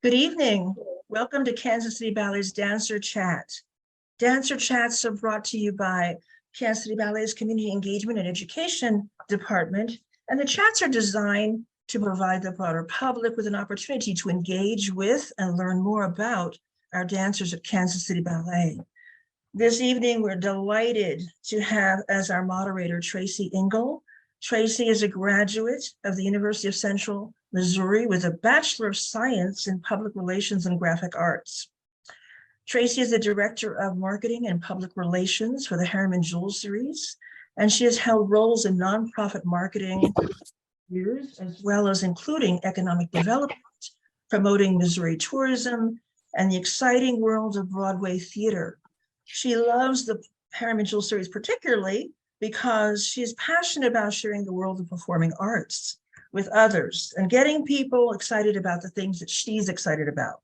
Good evening. Welcome to Kansas City Ballet's Dancer Chat. Dancer Chats are brought to you by Kansas City Ballet's Community Engagement and Education Department, and the chats are designed to provide the broader public with an opportunity to engage with and learn more about our dancers at Kansas City Ballet. This evening, we're delighted to have as our moderator, Tracy Ingle. Tracy is a graduate of the University of Central Missouri with a Bachelor of Science in Public Relations and Graphic Arts. Tracy is the Director of Marketing and Public Relations for the Harriman-Jewel Series, and she has held roles in nonprofit marketing years, as well as including economic development, promoting Missouri tourism, and the exciting world of Broadway theater. She loves the Harriman-Jewel Series particularly because she is passionate about sharing the world of performing arts with others and getting people excited about the things that she's excited about.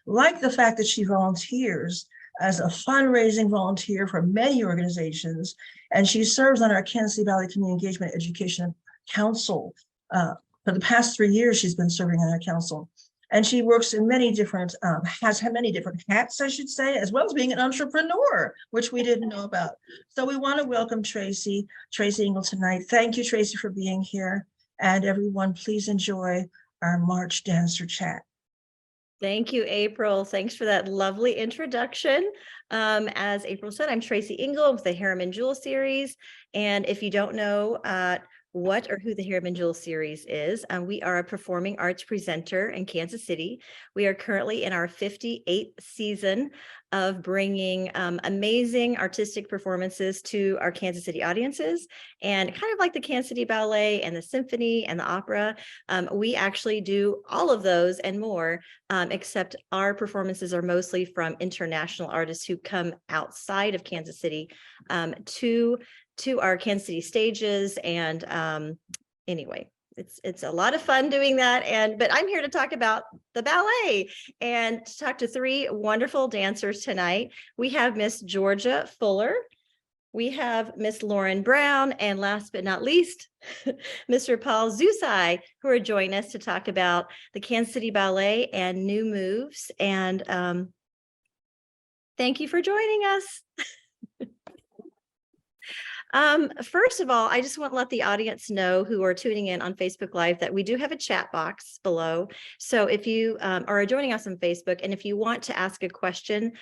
Like the fact that she volunteers as a fundraising volunteer for many organizations, and she serves on our Kansas City Ballet Community Engagement Education Council. For the past 3 years, she's been serving on our council. And she works in many different, has had many different hats, I should say, as well as being an entrepreneur, which we didn't know about. So we want to welcome Tracy Ingle tonight. Thank you, Tracy, for being here. And everyone, please enjoy our March Dancer Chat. Thank you, April. Thanks for that lovely introduction. As April said, I'm Tracy Ingle with the Harriman-Jewel Series. And if you don't know what or who the Harriman-Jewel Series is, we are a performing arts presenter in Kansas City. We are currently in our 58th season of bringing amazing artistic performances to our Kansas City audiences. And kind of like the Kansas City Ballet and the Symphony and the opera, we actually do all of those and more, except our performances are mostly from international artists who come outside of Kansas City to our Kansas City stages. And anyway, it's a lot of fun doing that. But I'm here to talk about the ballet and to talk to three wonderful dancers tonight. We have Miss Georgia Fuller, we have Miss Lauryn Brown, and last but not least, Mr. Paul Zusi, who are joining us to talk about the Kansas City Ballet and new moves. And thank you for joining us. First of all, I just want to let the audience know who are tuning in on Facebook Live that we do have a chat box below. So if you are joining us on Facebook, and if you want to ask a question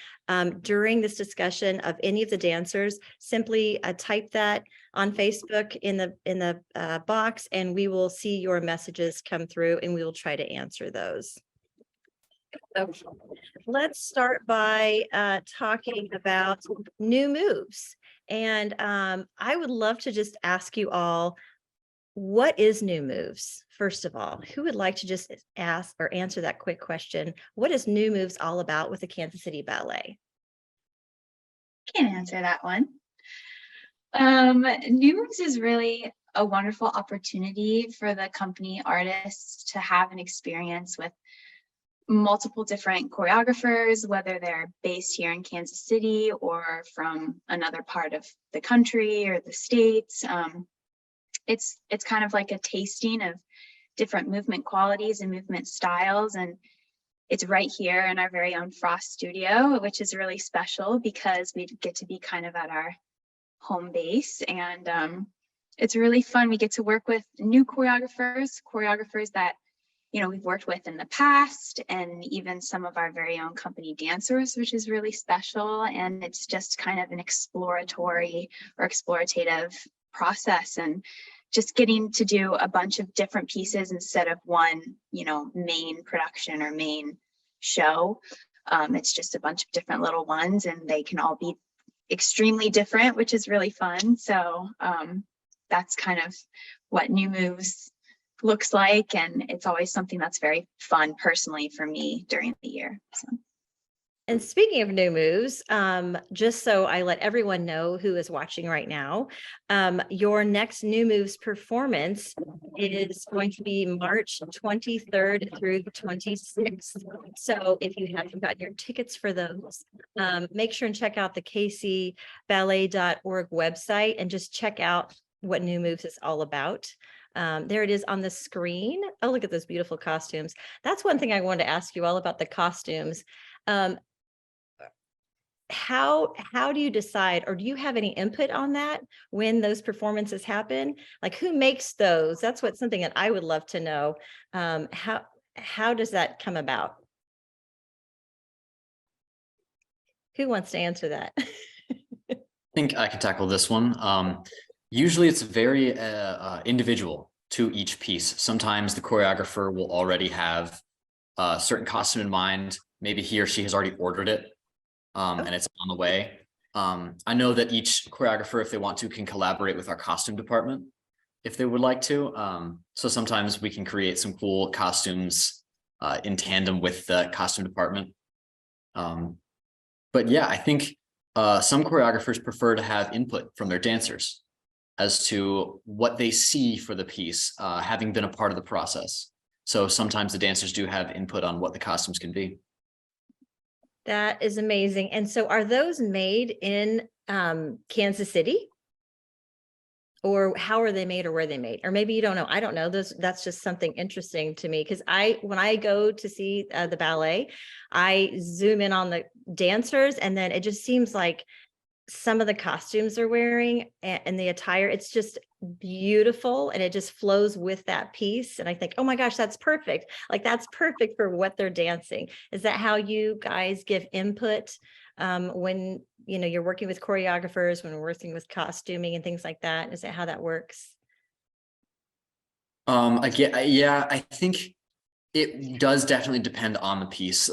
during this discussion of any of the dancers, simply type that on Facebook in the box, and we will see your messages come through, and we will try to answer those. So let's start by talking about new moves. And I would love to just ask you all, what is new moves? First of all, who would like to just ask or answer that quick question? What is new moves all about with the Kansas City Ballet? I can answer that one. New moves is really a wonderful opportunity for the company artists to have an experience with multiple different choreographers, whether they're based here in Kansas City or from another part of the country or the states. It's kind of like a tasting of different movement qualities and movement styles, and it's right here in our very own Frost studio, which is really special because we get to be kind of at our home base, and it's really fun. We get to work with new choreographers that we've worked with in the past, and even some of our very own company dancers, which is really special. And it's just kind of an exploratory or explorative process, and just getting to do a bunch of different pieces instead of one, main production or main show. It's just a bunch of different little ones, and they can all be extremely different, which is really fun. So that's kind of what new moves looks like, and it's always something that's very fun personally for me during the year. And speaking of new moves, just so I let everyone know who is watching right now, your next new moves performance is going to be March 23rd through the 26th. So if you haven't gotten your tickets for those, make sure and check out the kcballet.org website and just check out what New Moves is all about. There it is on the screen. Oh, look at those beautiful costumes. That's one thing I wanted to ask you all about the costumes. How do you decide, or do you have any input on that when those performances happen? Like, who makes those? That's something that I would love to know. How does that come about? Who wants to answer that? I think I can tackle this one. Usually it's very individual to each piece. Sometimes the choreographer will already have a certain costume in mind. Maybe he or she has already ordered it, and it's on the way. I know that each choreographer, if they want to, can collaborate with our costume department if they would like to. So sometimes we can create some cool costumes in tandem with the costume department. But yeah, I think some choreographers prefer to have input from their dancers as to what they see for the piece, having been a part of the process. So sometimes the dancers do have input on what the costumes can be. That is amazing. And so are those made in Kansas City? Or how are they made, or where are they made? Or maybe you don't know. I don't know. That's just something interesting to me, because when I go to see the ballet, I zoom in on the dancers, and then it just seems like some of the costumes they're wearing and the attire, it's just beautiful, and it just flows with that piece. And I think, oh my gosh, that's perfect. Like, that's perfect for what they're dancing. Is that how you guys give input when you're working with choreographers, when we're working with costuming and things like that? Is that how that works? Again, yeah, I think it does definitely depend on the piece.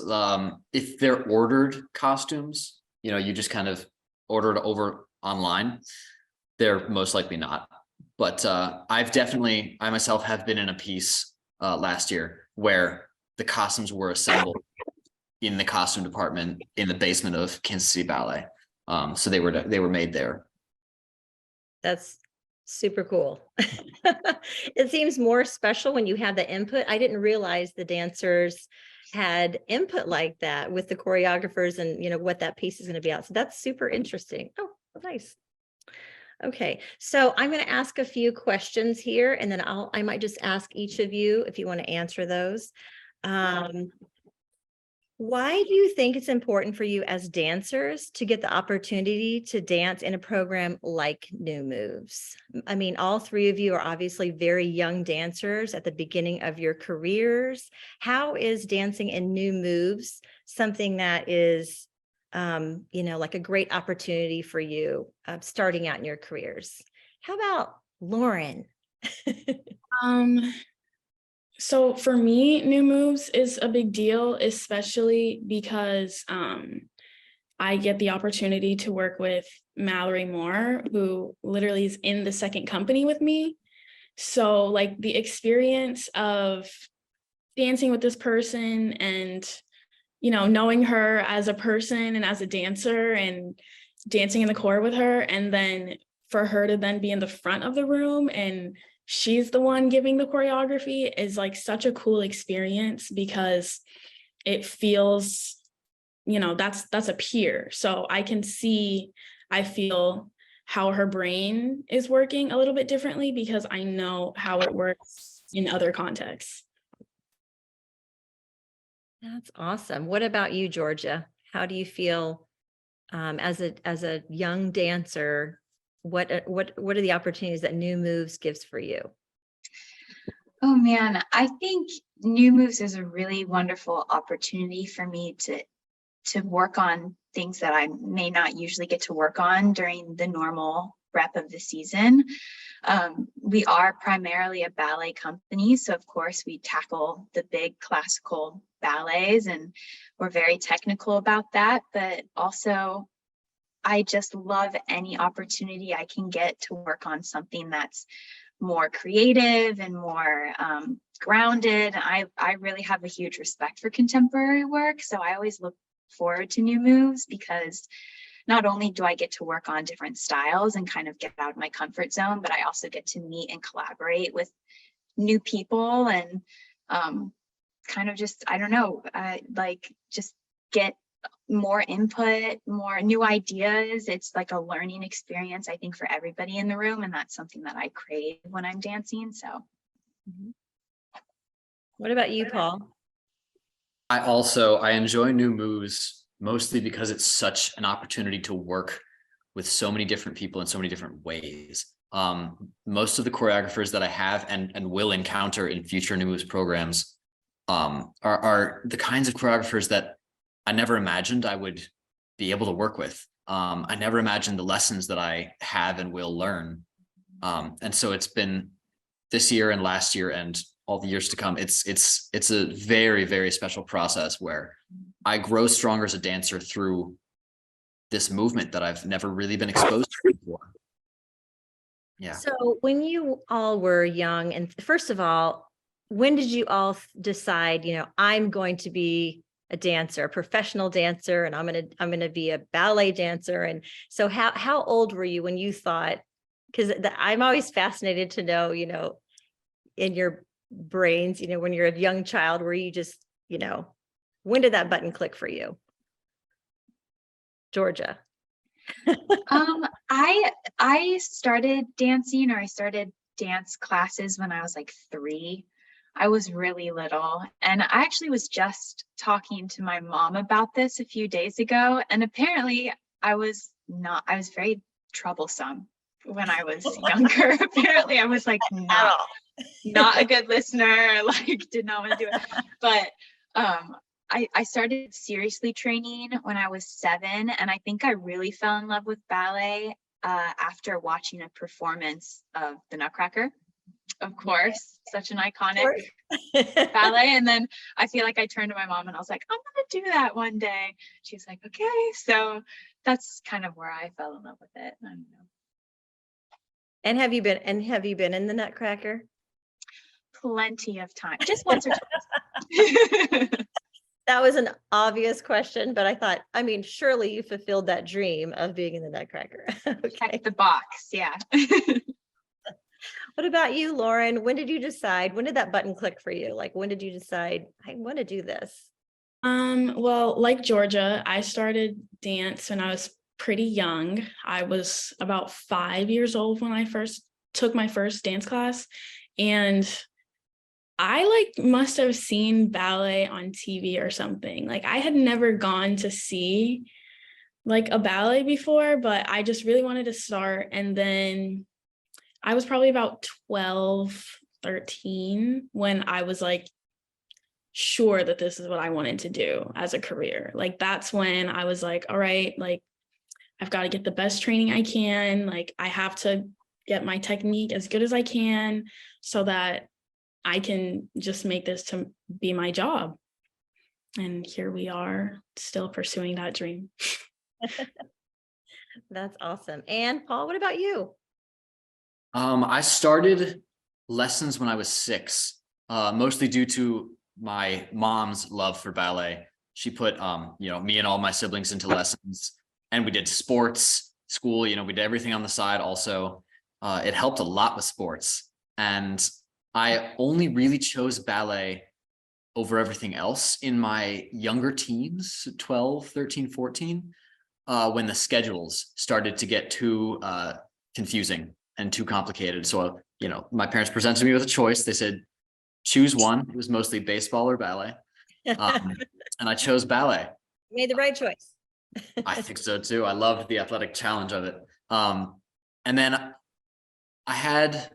If they're ordered costumes, you just kind of order it over online, they're most likely not. But I myself have been in a piece last year where the costumes were assembled in the costume department in the basement of Kansas City Ballet. So they were made there. That's super cool. It seems more special when you have the input. I didn't realize the dancers had input like that with the choreographers and what that piece is going to be out. So that's super interesting. Oh, nice. Okay, so I'm going to ask a few questions here, and then I might just ask each of you if you want to answer those. Why do you think it's important for you as dancers to get the opportunity to dance in a program like New Moves? I mean, all three of you are obviously very young dancers at the beginning of your careers. How is dancing in New Moves something that is, like a great opportunity for you starting out in your careers? How about Lauryn? So for me, New Moves is a big deal, especially because I get the opportunity to work with Mallory Moore, who literally is in the second company with me. So like the experience of dancing with this person and, knowing her as a person and as a dancer and dancing in the core with her, and then for her to then be in the front of the room and she's the one giving the choreography is like such a cool experience, because it feels, that's a peer. So I feel how her brain is working a little bit differently because I know how it works in other contexts. That's awesome. What about you, Georgia? How do you feel as a young dancer? What are the opportunities that New Moves gives for you? Oh man, I think New Moves is a really wonderful opportunity for me to work on things that I may not usually get to work on during the normal rep of the season. We are primarily a ballet company, so of course we tackle the big classical ballets, and we're very technical about that, but also I just love any opportunity I can get to work on something that's more creative and more grounded. I really have a huge respect for contemporary work, so I always look forward to New Moves, because not only do I get to work on different styles and kind of get out of my comfort zone, but I also get to meet and collaborate with new people and kind of just, I don't know, just get more input, more new ideas. It's like a learning experience, I think, for everybody in the room. And that's something that I crave when I'm dancing. So What about you, Paul? I enjoy new moves mostly because it's such an opportunity to work with so many different people in so many different ways. Most of the choreographers that I have and will encounter in future new moves programs are the kinds of choreographers that I never imagined I would be able to work with. I never imagined the lessons that I have and will learn. And so it's been this year and last year and all the years to come. It's a very, very special process where I grow stronger as a dancer through this movement that I've never really been exposed to before. Yeah. So when you all were young, and first of all, when did you all decide, I'm going to be a dancer, a professional dancer, and I'm going to be a ballet dancer? And so how old were you when you thought, because I'm always fascinated to know, in your brains, when you're a young child, where you just, when did that button click for you? Georgia. I started dancing, or I started dance classes when I was like 3. I was really little, and I actually was just talking to my mom about this a few days ago, and apparently I was very troublesome when I was younger. Apparently I was like not a good listener, like did not want to do it. But I started seriously training when I was 7, and I think I really fell in love with ballet after watching a performance of the Nutcracker. Of course, such an iconic ballet. And then I feel like I turned to my mom and I was like, I'm gonna do that one day. She's like, okay. So that's kind of where I fell in love with it. I don't know. And have you been in the Nutcracker? Plenty of time, just once or twice. That was an obvious question, but I thought, surely you fulfilled that dream of being in the Nutcracker. Okay. Check the box, yeah. What about you, Lauryn? When did that button click for you? Like, when did you decide, I want to do this? Well, like Georgia, I started dance when I was pretty young. I was about 5 years old when I first took my first dance class, and I must have seen ballet on TV or something. Like, I had never gone to see a ballet before, but I just really wanted to start. And then I was probably about 12, 13 when I was sure that this is what I wanted to do as a career. That's when I was like, all right, I've got to get the best training I can. I have to get my technique as good as I can so that I can just make this to be my job. And here we are, still pursuing that dream. That's awesome. And Paul, what about you? I started lessons when I was 6, mostly due to my mom's love for ballet. She put, me and all my siblings into lessons, and we did sports, school, we did everything on the side also. It helped a lot with sports. And I only really chose ballet over everything else in my younger teens, 12, 13, 14, when the schedules started to get too confusing and too complicated. So, my parents presented me with a choice. They said, choose one. It was mostly baseball or ballet. And I chose ballet. You made the right choice. I think so too. I loved the athletic challenge of it. And then I had,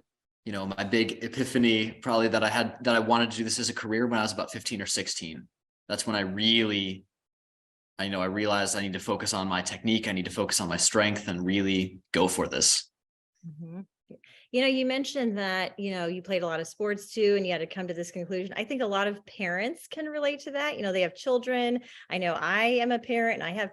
my big epiphany probably that I wanted to do this as a career when I was about 15 or 16. That's when I realized I need to focus on my technique. I need to focus on my strength and really go for this. Mm-hmm. You mentioned that, you played a lot of sports too, and you had to come to this conclusion. I think a lot of parents can relate to that. They have children. I know I am a parent and I have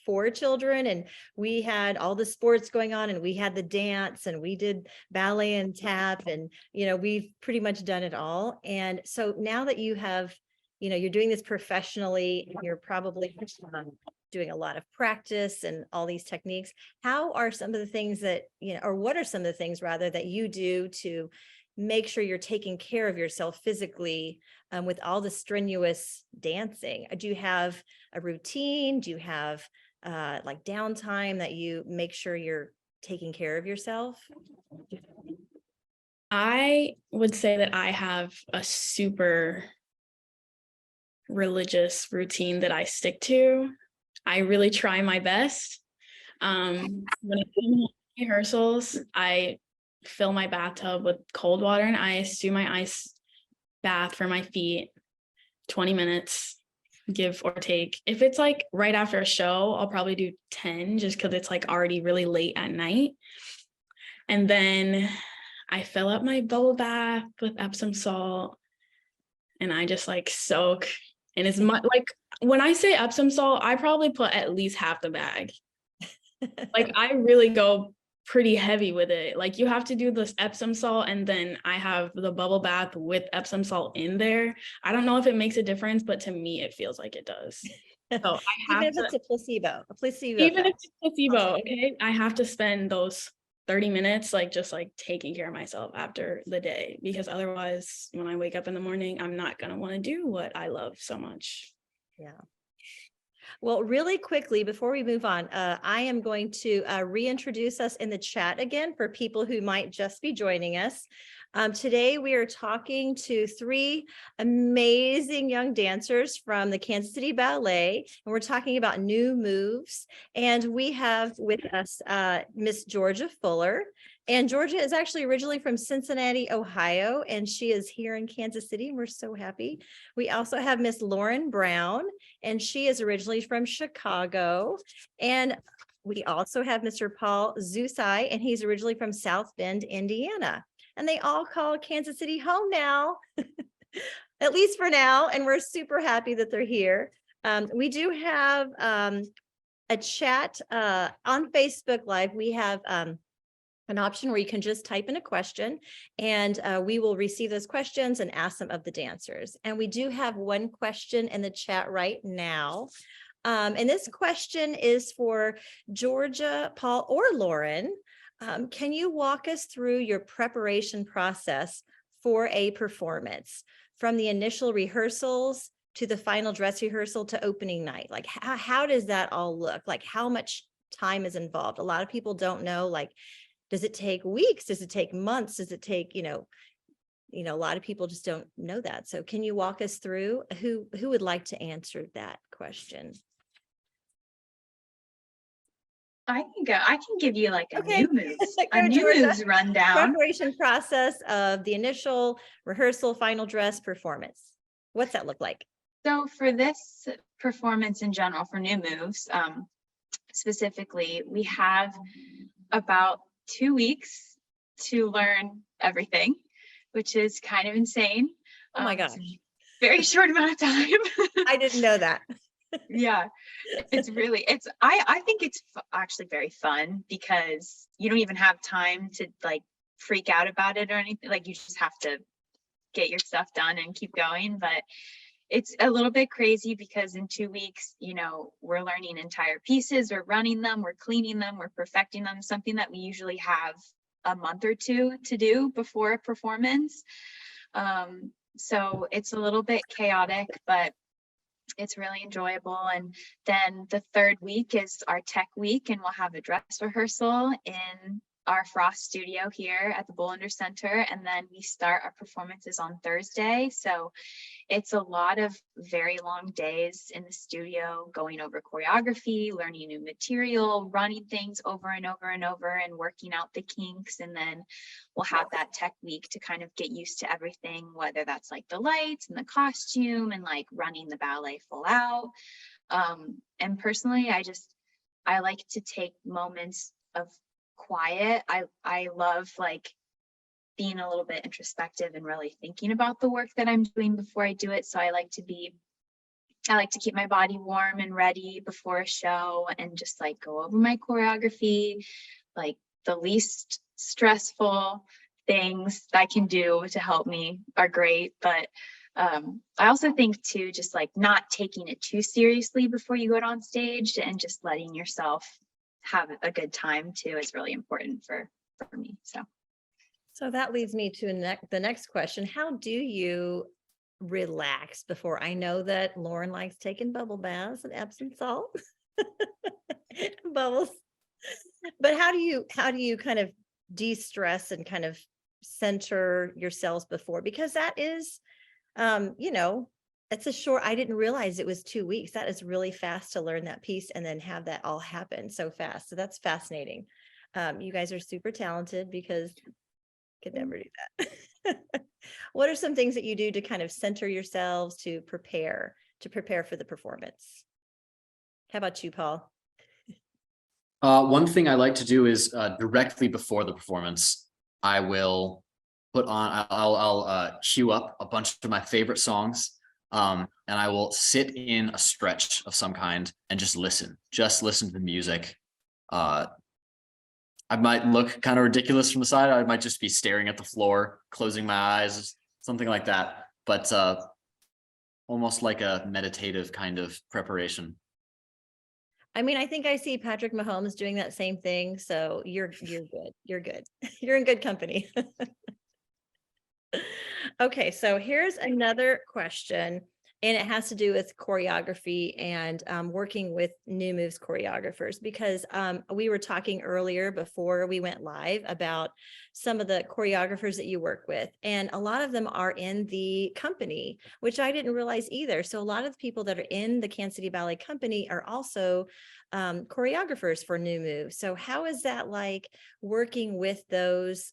4 children, and we had all the sports going on, and we had the dance, and we did ballet and tap, and, we've pretty much done it all. And so now that you have, you're doing this professionally, you're probably doing a lot of practice and all these techniques. How are some of the things that, or what are some of the things rather that you do to make sure you're taking care of yourself physically with all the strenuous dancing? Do you have a routine? Do you have like downtime that you make sure you're taking care of yourself? I would say that I have a super religious routine that I stick to. I really try my best. When it comes to rehearsals, I fill my bathtub with cold water and ice, do my ice bath for my feet, 20 minutes, give or take. If it's like right after a show, I'll probably do 10 just because it's like already really late at night. And then I fill up my bubble bath with Epsom salt and I just like soak. And it's like when I say Epsom salt, I probably put at least half the bag. Like I really go pretty heavy with it. Like you have to do this Epsom salt and then I have the bubble bath with Epsom salt in there. I don't know if it makes a difference, but to me it feels like it does. So I have Even if to, it's a placebo, even if effect. it's placebo, okay, I have to spend those 30 minutes like just like taking care of myself after the day, because otherwise when I wake up in the morning, I'm not gonna want to do what I love so much. Yeah. Well, really quickly, before we move on, I am going to reintroduce us in the chat again for people who might just be joining us. Today, we are talking to 3 amazing young dancers from the Kansas City Ballet, and we're talking about new moves. And we have with us Miss Georgia Fuller. And Georgia is actually originally from Cincinnati, Ohio, and she is here in Kansas City, and we're so happy. We also have Miss Lauryn Brown, and she is originally from Chicago. And we also have Mr. Paul Zusi, and he's originally from South Bend, Indiana. And they all call Kansas City home now, at least for now, and we're super happy that they're here. We do have a chat on Facebook Live. We have an option where you can just type in a question and we will receive those questions and ask them of the dancers. And we do have one question in the chat right now. And this question is for Georgia, Paul, or Lauryn. Can you walk us through your preparation process for a performance, from the initial rehearsals to the final dress rehearsal to opening night? Like how does that all look? Like how much time is involved? A lot of people don't know, like, does it take weeks? Does it take months? Does it take, a lot of people just don't know that. So can you walk us through who would like to answer that question? I can go. I can give you like a Okay. new moves, Go, a new Georgia. moves rundown. Preparation process of the initial rehearsal, final dress, performance. What's that look like? So for this performance in general, for new moves, specifically, we have about 2 weeks to learn everything, which is kind of insane. Oh my gosh. Very short amount of time. I didn't know that. Yeah, I think it's actually very fun because you don't even have time to like freak out about it or anything. Like you just have to get your stuff done and keep going. But it's a little bit crazy because in 2 weeks, we're learning entire pieces, we're running them, we're cleaning them, we're perfecting them, something that we usually have a month or 2 to do before a performance. So it's a little bit chaotic, but it's really enjoyable. And then the 3rd week is our tech week, and we'll have a dress rehearsal in our Frost studio here at the Bollinger Center. And then we start our performances on Thursday. So it's a lot of very long days in the studio, going over choreography, learning new material, running things over and over and over, and working out the kinks. And then we'll have that tech week to kind of get used to everything, whether that's like the lights and the costume and like running the ballet full out. And personally, I like to take moments of quiet. I love like being a little bit introspective and really thinking about the work that I'm doing before I do it. So I like to keep my body warm and ready before a show and just like go over my choreography, like the least stressful things I can do to help me are great. But I also think too, just like not taking it too seriously before you go out on stage and just letting yourself have a good time too is really important for me. So that leads me to the next question. How do you relax before? I know that Lauren likes taking bubble baths and Epsom salt, bubbles. But how do you kind of de-stress and kind of center yourselves before? Because that is, you know, it's a short, I didn't realize it was 2 weeks. That is really fast to learn that piece and then have that all happen so fast. So that's fascinating. You guys are super talented because could never do that. What are some things that you do to kind of center yourselves to prepare for the performance? How about you, Paul? One thing I like to do is directly before the performance, I will put on, I'll queue up a bunch of my favorite songs, and I will sit in a stretch of some kind and just listen to the music. I might look kind of ridiculous from the side. I might just be staring at the floor, closing my eyes, something like that. But almost like a meditative kind of preparation. I mean, I think I see Patrick Mahomes doing that same thing. So you're good. You're good. You're in good company. Okay, so here's another question, and it has to do with choreography and working with new moves choreographers, because we were talking earlier before we went live about some of the choreographers that you work with, and a lot of them are in the company, which I didn't realize either. So a lot of the people that are in the Kansas City Ballet company are also choreographers for new moves. So how is that like working with those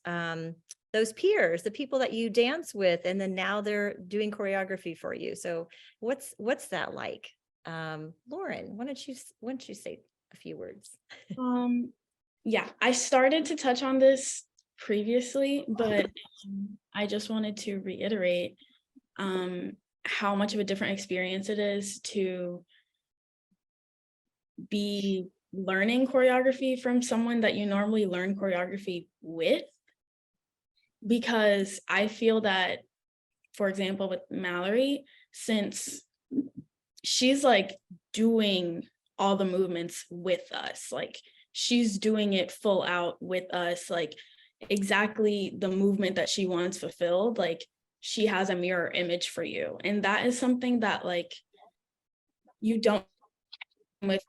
peers, the people that you dance with, and then now they're doing choreography for you? So what's that like? Lauren, why don't you say a few words? Yeah, I started to touch on this previously, but I just wanted to reiterate how much of a different experience it is to be learning choreography from someone that you normally learn choreography with. Because I feel that, for example, with Mallory, since she's like doing all the movements with us, like she's doing it full out with us, like exactly the movement that she wants fulfilled, like she has a mirror image for you. And that is something that like you don't with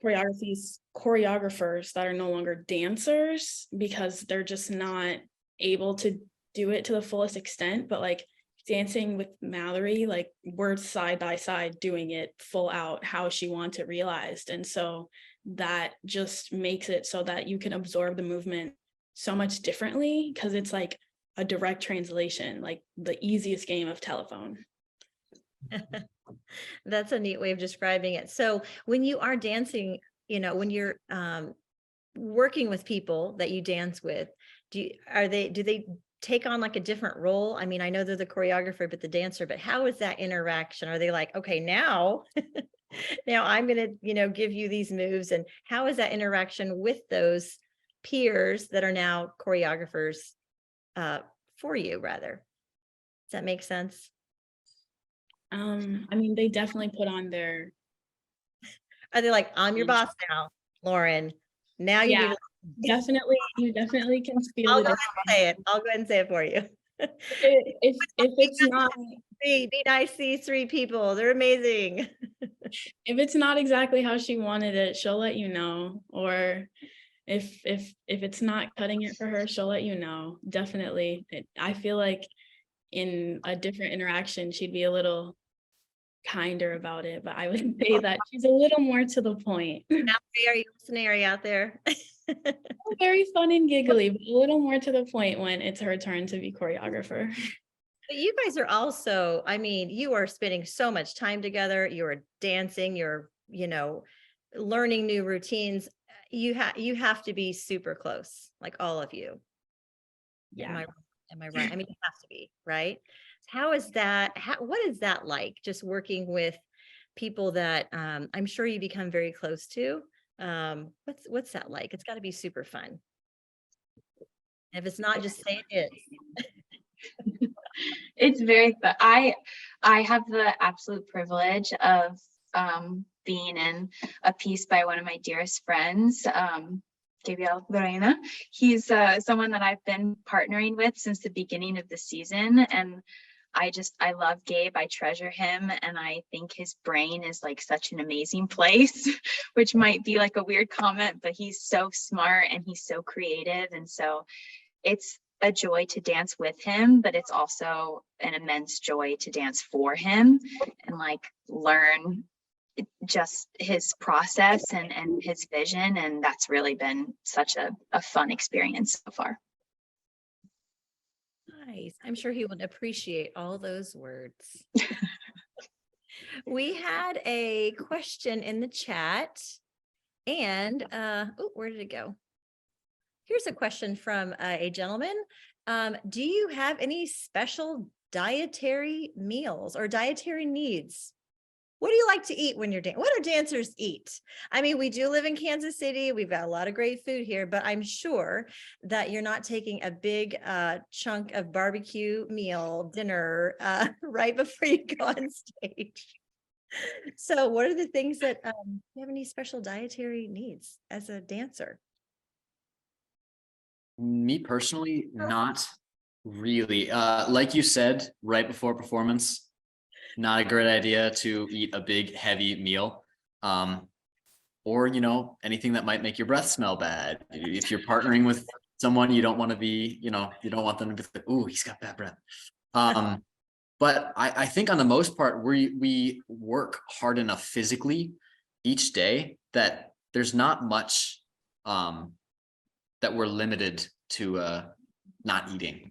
choreographers that are no longer dancers, because they're just not able to do it to the fullest extent. But like dancing with Mallory, like we're side by side doing it full out how she wants it realized. And so that just makes it so that you can absorb the movement so much differently, because it's like a direct translation, like the easiest game of telephone. That's a neat way of describing it. So when you are dancing, you know, when you're working with people that you dance with, do they take on like a different role? I mean, I know they're the choreographer, but the dancer, but how is that interaction? Are they like, okay, now, now I'm going to, you know, give you these moves, and how is that interaction with those peers that are now choreographers for you rather? Does that make sense? I mean, they definitely put on their. Are they like, I'm your boss now, Lauren? Now you Yeah, need to. Definitely, you definitely can feel I'll it. go ahead and say it. I'll go ahead and say it for you. If it's not, be nice to these three people. They're amazing. if it's not exactly how she wanted it, she'll let you know. Or if it's not cutting it for her, she'll let you know. Definitely. I feel like in a different interaction, she'd be a little kinder about it, but I would say that she's a little more to the point. Are you listening? Are you out there? Very fun and giggly, but a little more to the point when it's her turn to be choreographer. But you guys are also, I mean, you are spending so much time together. You're dancing, you're, you know, learning new routines. You have to be super close, like all of you. Yeah. Am I right? I mean, you have to be, right? How is that? What is that like? Just working with people that I'm sure you become very close to. What's that like? It's got to be super fun. If it's not, just say it is. It's very fun. I have the absolute privilege of being in a piece by one of my dearest friends. Gabriel Lorena. He's someone that I've been partnering with since the beginning of the season. And I love Gabe. I treasure him. And I think his brain is like such an amazing place, which might be like a weird comment, but he's so smart and he's so creative. And so it's a joy to dance with him, but it's also an immense joy to dance for him and like learn just his process and his vision. And that's really been such a fun experience so far. Nice. I'm sure he would appreciate all those words. We had a question in the chat and where did it go? Here's a question from a gentleman. Do you have any special dietary meals or dietary needs? What do you like to eat when you're dancing? What do dancers eat? I mean, we do live in Kansas City. We've got a lot of great food here, but I'm sure that you're not taking a big chunk of barbecue meal dinner right before you go on stage. So what are the things that you have any special dietary needs as a dancer? Me personally, not really. Like you said, right before performance, not a great idea to eat a big heavy meal. Or, you know, anything that might make your breath smell bad. If you're partnering with someone, you don't want to be, you know, you don't want them to be like, ooh, he's got bad breath. But I think on the most part, we work hard enough physically each day that there's not much that we're limited to not eating.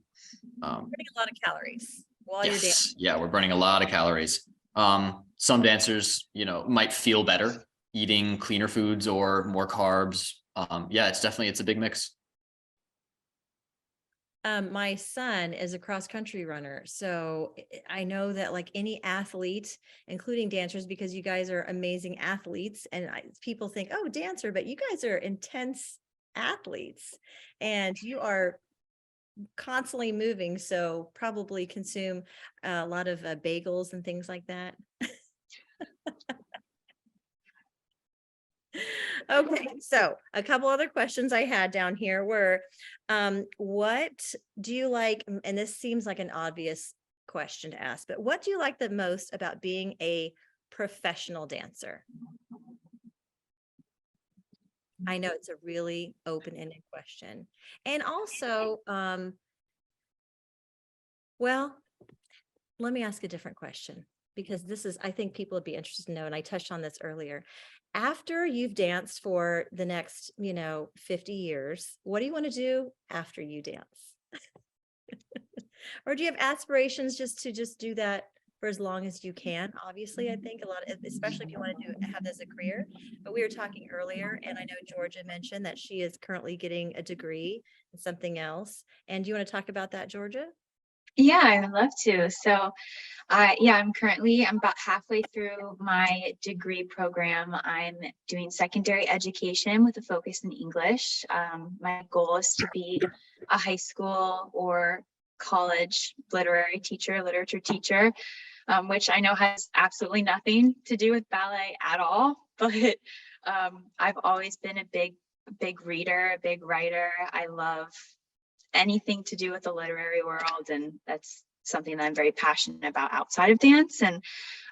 Burning a lot of calories while you're dancing. Yeah, we're burning a lot of calories. Some dancers, you know, might feel better eating cleaner foods or more carbs. Yeah, it's a big mix. My son is a cross-country runner, so I know that like any athlete, including dancers, because you guys are amazing athletes, and people think, oh, dancer, but you guys are intense athletes, and you are constantly moving, so probably consume a lot of bagels and things like that. Okay, so a couple other questions I had down here were, what do you like, and this seems like an obvious question to ask, but what do you like the most about being a professional dancer? I know it's a really open-ended question. And also, well, let me ask a different question, because this is, I think people would be interested to know, and I touched on this earlier. After you've danced for the next, 50 years, what do you want to do after you dance? Or do you have aspirations just to do that for as long as you can? Obviously, I think a lot of, especially if you want to have this as a career, but we were talking earlier, and I know Georgia mentioned that she is currently getting a degree in something else. And do you want to talk about that, Georgia? Yeah, I would love to. So I'm about halfway through my degree program. I'm doing secondary education with a focus in English. My goal is to be a high school or college literature teacher, which I know has absolutely nothing to do with ballet at all. But I've always been a big reader, a big writer. I love anything to do with the literary world, and that's something that I'm very passionate about outside of dance. And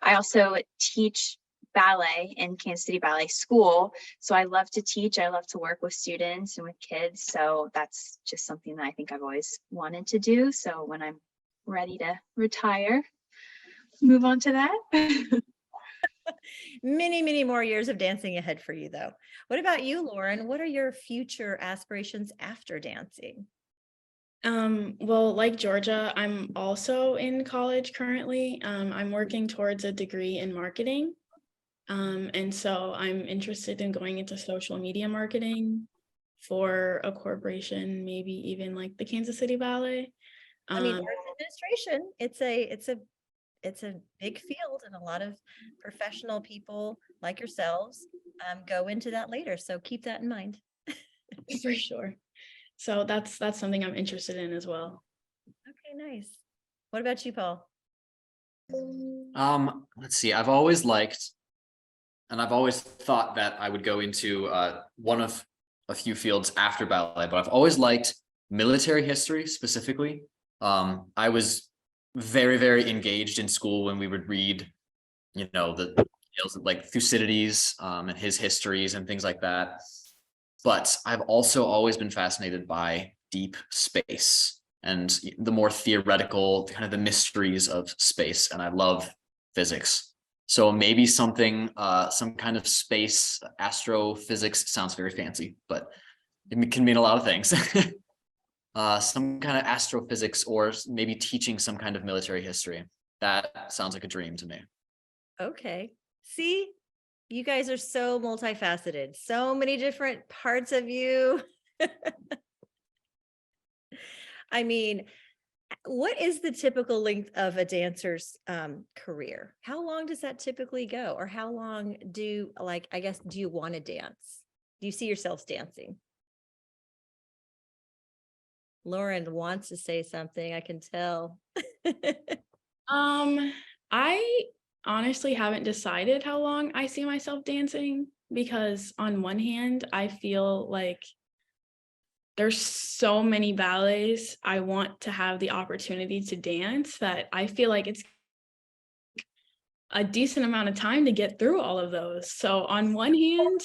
I also teach ballet in Kansas City Ballet School, so I love to teach. I love to work with students and with kids, so that's just something that I think I've always wanted to do. So when I'm ready to retire, move on to that. Many, many more years of dancing ahead for you, though. What about you, Lauren? What are your future aspirations after dancing? Well, like Georgia, I'm also in college currently. I'm working towards a degree in marketing. And so I'm interested in going into social media marketing for a corporation, maybe even like the Kansas City Ballet. I mean, arts administration, it's a big field, and a lot of professional people like yourselves go into that later. So keep that in mind. For sure. So that's something I'm interested in as well. Okay, nice. What about you, Paul? Let's see. I've always liked, and I've always thought that I would go into one of a few fields after ballet, but I've always liked military history specifically. I was very, very engaged in school when we would read, the tales of like Thucydides and his histories and things like that. But I've also always been fascinated by deep space and the more theoretical, kind of the mysteries of space. And I love physics. So maybe something, some kind of space astrophysics sounds very fancy, but it can mean a lot of things. Some kind of astrophysics or maybe teaching some kind of military history. That sounds like a dream to me. Okay. See, you guys are so multifaceted, so many different parts of you. I mean, what is the typical length of a dancer's career? How long does that typically go? Or how long do you want to dance? Do you see yourselves dancing? Lauren wants to say something, I can tell. I honestly haven't decided how long I see myself dancing, because on one hand, I feel like there's so many ballets I want to have the opportunity to dance that I feel like it's a decent amount of time to get through all of those. So on one hand,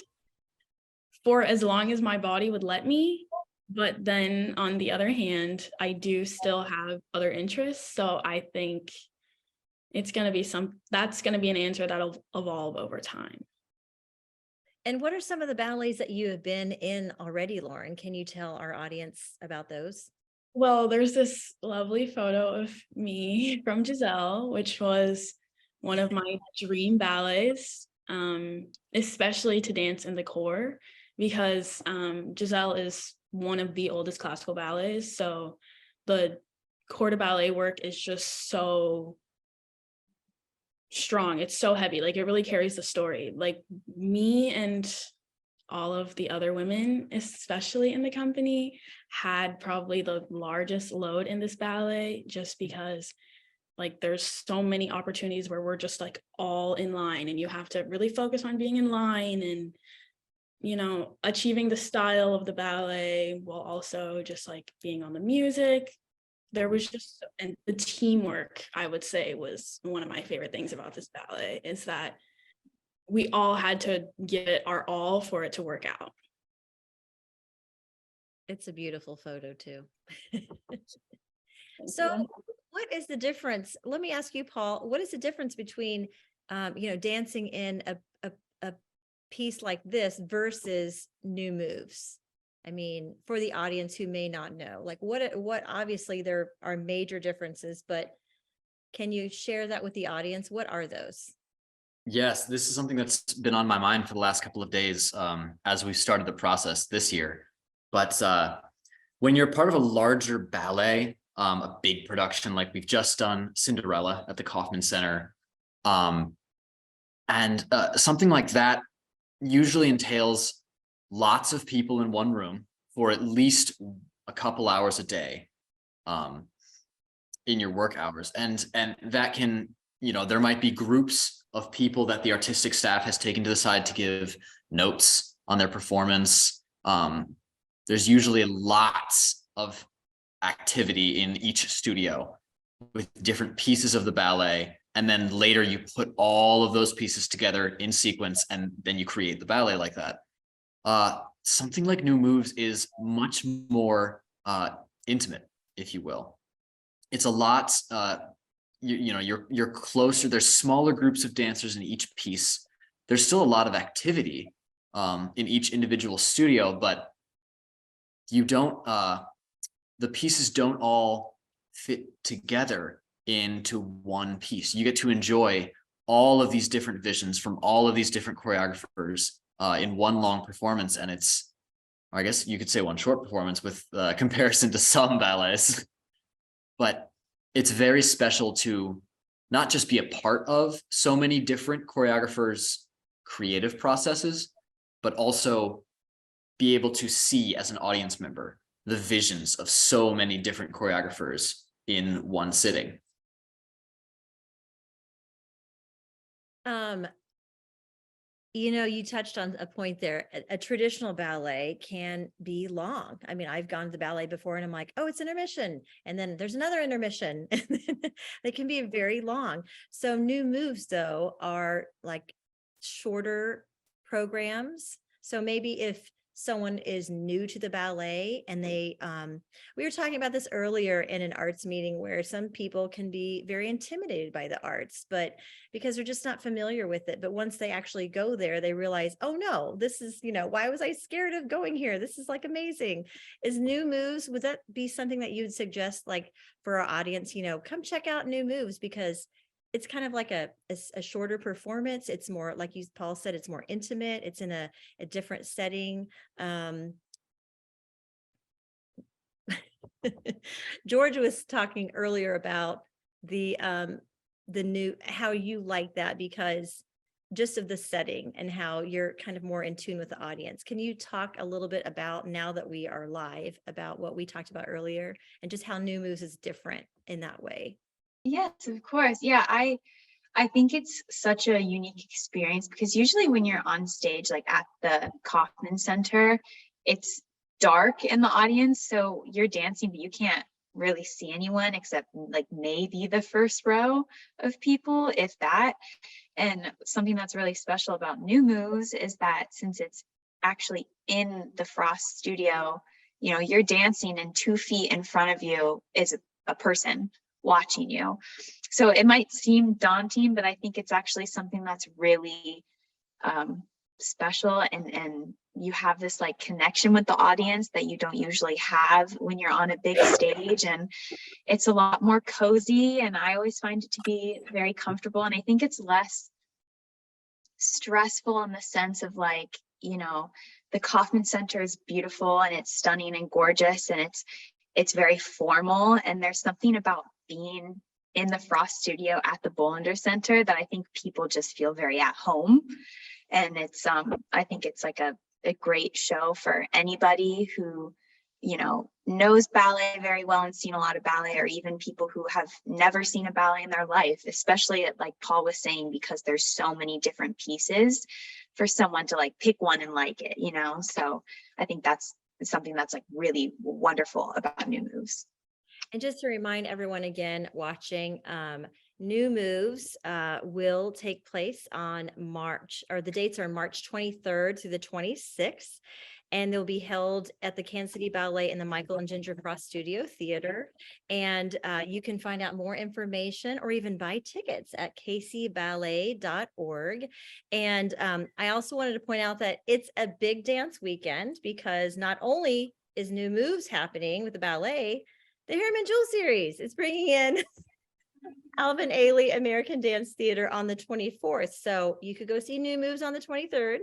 for as long as my body would let me, but then on the other hand, I do still have other interests. So I think it's going to be that's going to be an answer that'll evolve over time. And what are some of the ballets that you have been in already, Lauren? Can you tell our audience about those? Well, there's this lovely photo of me from Giselle, which was one of my dream ballets, especially to dance in the corps, because Giselle is one of the oldest classical ballets. So the corps de ballet work is just so strong. It's so heavy. Like, it really carries the story. Like, me and all of the other women, especially in the company, had probably the largest load in this ballet, just because like there's so many opportunities where we're just like all in line, and you have to really focus on being in line and achieving the style of the ballet while also just like being on the music. There was just, and the teamwork, I would say, was one of my favorite things about this ballet, is that we all had to give it our all for it to work out. It's a beautiful photo too. So what is the difference? Let me ask you, Paul, what is the difference between, dancing in a piece like this versus new moves? I mean, for the audience who may not know, like what obviously there are major differences, but can you share that with the audience? What are those? Yes, this is something that's been on my mind for the last couple of days as we started the process this year. But when you're part of a larger ballet, a big production like we've just done Cinderella at the Kaufman Center, and something like that usually entails lots of people in one room for at least a couple hours a day in your work hours. And that can, there might be groups of people that the artistic staff has taken to the side to give notes on their performance. There's usually lots of activity in each studio with different pieces of the ballet. And then later you put all of those pieces together in sequence, and then you create the ballet like that. Something like New Moves is much more intimate, if you will. It's a lot, you're closer. There's smaller groups of dancers in each piece. There's still a lot of activity in each individual studio, but you don't, the pieces don't all fit together into one piece. You get to enjoy all of these different visions from all of these different choreographers in one long performance. And it's, I guess you could say one short performance with comparison to some ballets, but it's very special to not just be a part of so many different choreographers' creative processes, but also be able to see as an audience member the visions of so many different choreographers in one sitting. You know, you touched on a point there. A traditional ballet can be long. I mean, I've gone to the ballet before and I'm like, oh, it's intermission. And then there's another intermission. They can be very long. So new moves, though, are like shorter programs. So maybe if someone is new to the ballet and we were talking about this earlier in an arts meeting where some people can be very intimidated by the arts, but because they're just not familiar with it. But once they actually go there, they realize, oh no, this is, why was I scared of going here? This is like amazing. Is new moves, would that be something that you'd suggest, like for our audience, come check out new moves, because it's kind of like a shorter performance. It's more, like Paul said, it's more intimate. It's in a different setting. George was talking earlier about the new, how you like that because just of the setting and how you're kind of more in tune with the audience. Can you talk a little bit about, now that we are live, about what we talked about earlier and just how new moves is different in that way? Yes, of course. Yeah, I think it's such a unique experience because usually when you're on stage, like at the Kaufman Center, it's dark in the audience. So you're dancing, but you can't really see anyone except like maybe the first row of people, if that. And something that's really special about new moves is that since it's actually in the Frost studio, you're dancing and 2 feet in front of you is a person watching you. So it might seem daunting, but I think it's actually something that's really special, and you have this like connection with the audience that you don't usually have when you're on a big stage, and it's a lot more cozy, and I always find it to be very comfortable. And I think it's less stressful in the sense of like, the Kaufman Center is beautiful and it's stunning and gorgeous, and it's very formal, and there's something about being in the Frost studio at the Bollinger Center that I think people just feel very at home. And it's I think it's like a great show for anybody who knows ballet very well and seen a lot of ballet, or even people who have never seen a ballet in their life, especially like Paul was saying, because there's so many different pieces for someone to like pick one and like it, so I think that's something that's like really wonderful about new moves. And just to remind everyone again watching, new moves will take place on the dates are March 23rd through the 26th. And they'll be held at the Kansas City Ballet in the Michael and Ginger Frost Studio Theater. And you can find out more information or even buy tickets at kcballet.org. And I also wanted to point out that it's a big dance weekend, because not only is new moves happening with the ballet, the Harriman-Jewel Series is bringing in Alvin Ailey American Dance Theater on the 24th. So you could go see new moves on the 23rd.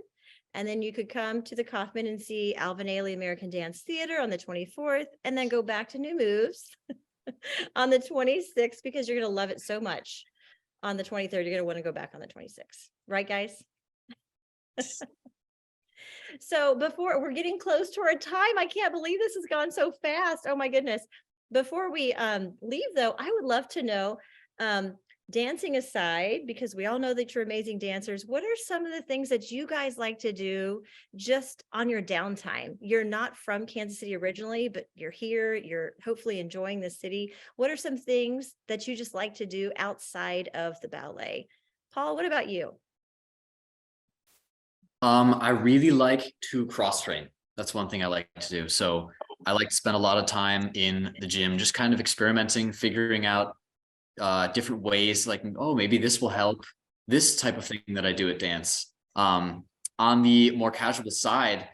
And then you could come to the Kaufman and see Alvin Ailey American Dance Theater on the 24th, and then go back to new moves on the 26th, because you're going to love it so much. On the 23rd, you're going to want to go back on the 26th. Right, guys? So before we're getting close to our time, I can't believe this has gone so fast. Oh my goodness. Before we leave though, I would love to know, dancing aside, because we all know that you're amazing dancers, what are some of the things that you guys like to do just on your downtime? You're not from Kansas City originally, but you're here, you're hopefully enjoying the city. What are some things that you just like to do outside of the ballet? Paul, what about you? I really like to cross train. That's one thing I like to do. So I like to spend a lot of time in the gym, just kind of experimenting, figuring out different ways, like, oh, maybe this will help this type of thing that I do at dance. On the more casual side,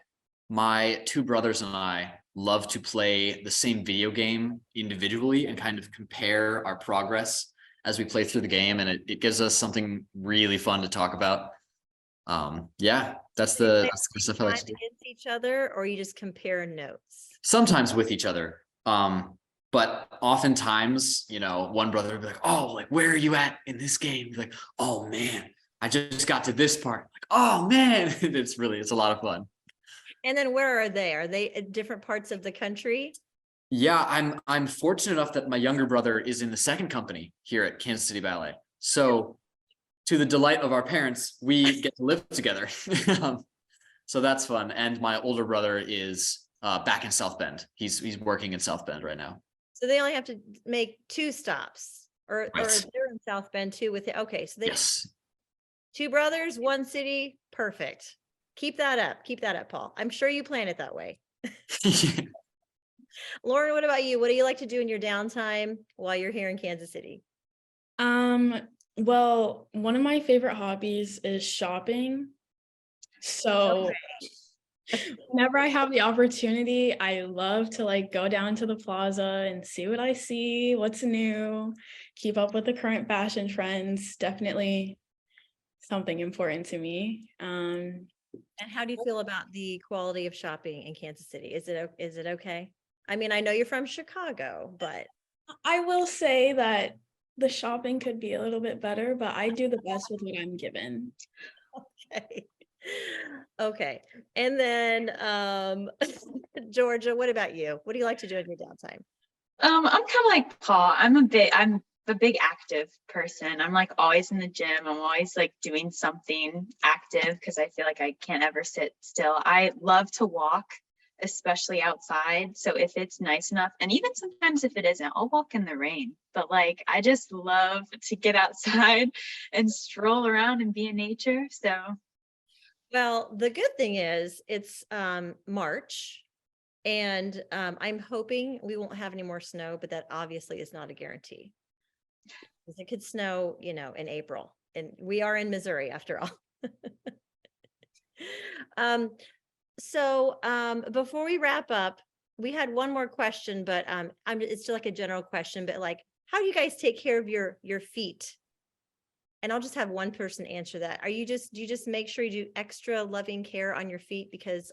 my 2 brothers and I love to play the same video game individually and kind of compare our progress as we play through the game. And it gives us something really fun to talk about. Yeah, that's the stuff I like to do. Against each other, or you just compare notes? Sometimes with each other. But oftentimes, one brother would be like, oh, like, where are you at in this game? Like, oh man, I just got to this part. Like, oh man, it's a lot of fun. And then where are they? Are they at different parts of the country? Yeah, I'm fortunate enough that my younger brother is in the second company here at Kansas City Ballet. So to the delight of our parents, we get to live together. So that's fun. And my older brother is back in South Bend. He's working in South Bend right now. So they only have to make 2 stops, or Right. they're in South Bend too with it. Okay, so they Yes. 2 brothers, 1 city, perfect. Keep that up, Paul. I'm sure you plan it that way. Lauren, what about you? What do you like to do in your downtime while you're here in Kansas City? Well, one of my favorite hobbies is shopping. So whenever I have the opportunity, I love to like go down to the plaza and see what I see, what's new, keep up with the current fashion trends. Definitely something important to me. And how do you feel about the quality of shopping in Kansas City? Is it okay? I mean, I know you're from Chicago, but I will say that the shopping could be a little bit better, but I do the best with what I'm given. okay. Okay. And then Georgia, what about you? What do you like to do in your downtime? I'm kind of like Paul. I'm a big active person. I'm like always in the gym. I'm always like doing something active because I feel like I can't ever sit still. I love to walk, especially outside. So if it's nice enough, and even sometimes if it isn't, I'll walk in the rain. But like I just love to get outside and stroll around and be in nature. So Well, the good thing is it's March, and I'm hoping we won't have any more snow, but that obviously is not a guarantee. Because it could snow, in April, and we are in Missouri after all. So before we wrap up, we had one more question, but it's still like a general question, but like, how do you guys take care of your feet? And I'll just have one person answer that. Do you just make sure you do extra loving care on your feet because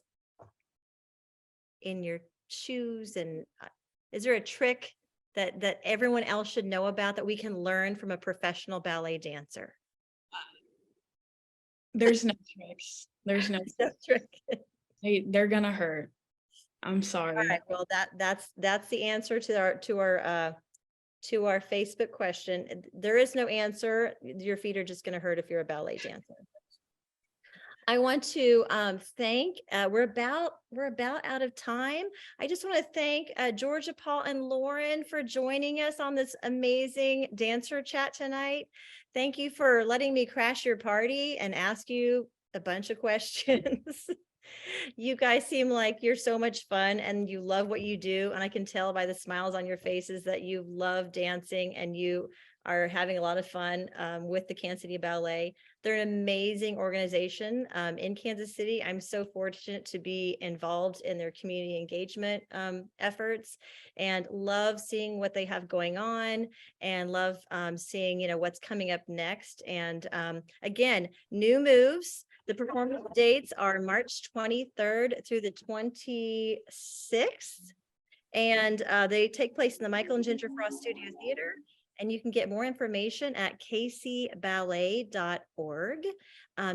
in your shoes, and is there a trick that everyone else should know about that we can learn from a professional ballet dancer? There's no tricks. There's no trick. They're gonna hurt. I'm sorry. All right. Well, that's the answer to our Facebook question. There is no answer. Your feet are just going to hurt if you're a ballet dancer. I want to thank. We're about out of time. I just want to thank Georgia, Paul, and Lauren for joining us on this amazing dancer chat tonight. Thank you for letting me crash your party and ask you a bunch of questions. You guys seem like you're so much fun and you love what you do. And I can tell by the smiles on your faces that you love dancing and you are having a lot of fun with the Kansas City Ballet. They're an amazing organization in Kansas City. I'm so fortunate to be involved in their community engagement efforts and love seeing what they have going on and love seeing, what's coming up next. And again, new moves. The performance dates are March 23rd through the 26th. And they take place in the Michael and Ginger Frost Studio Theater. And you can get more information at kcballet.org.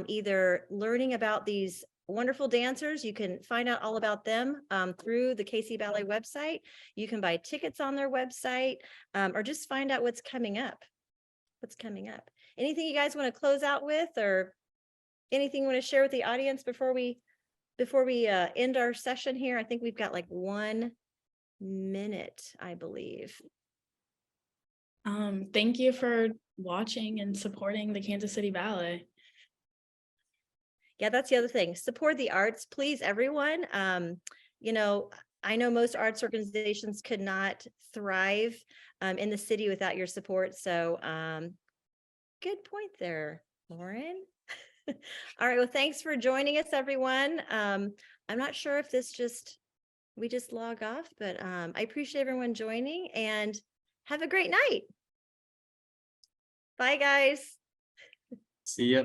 Either learning about these wonderful dancers, you can find out all about them through the KC Ballet website. You can buy tickets on their website or just find out what's coming up. Anything you guys want to close out with, or anything you want to share with the audience before we end our session here? I think we've got like 1 minute, I believe. Thank you for watching and supporting the Kansas City Ballet. Yeah, that's the other thing. Support the arts, please, everyone. I know most arts organizations could not thrive in the city without your support. So good point there, Lauren. All right. Well, thanks for joining us, everyone. I'm not sure if we just log off, but I appreciate everyone joining and have a great night. Bye, guys. See ya.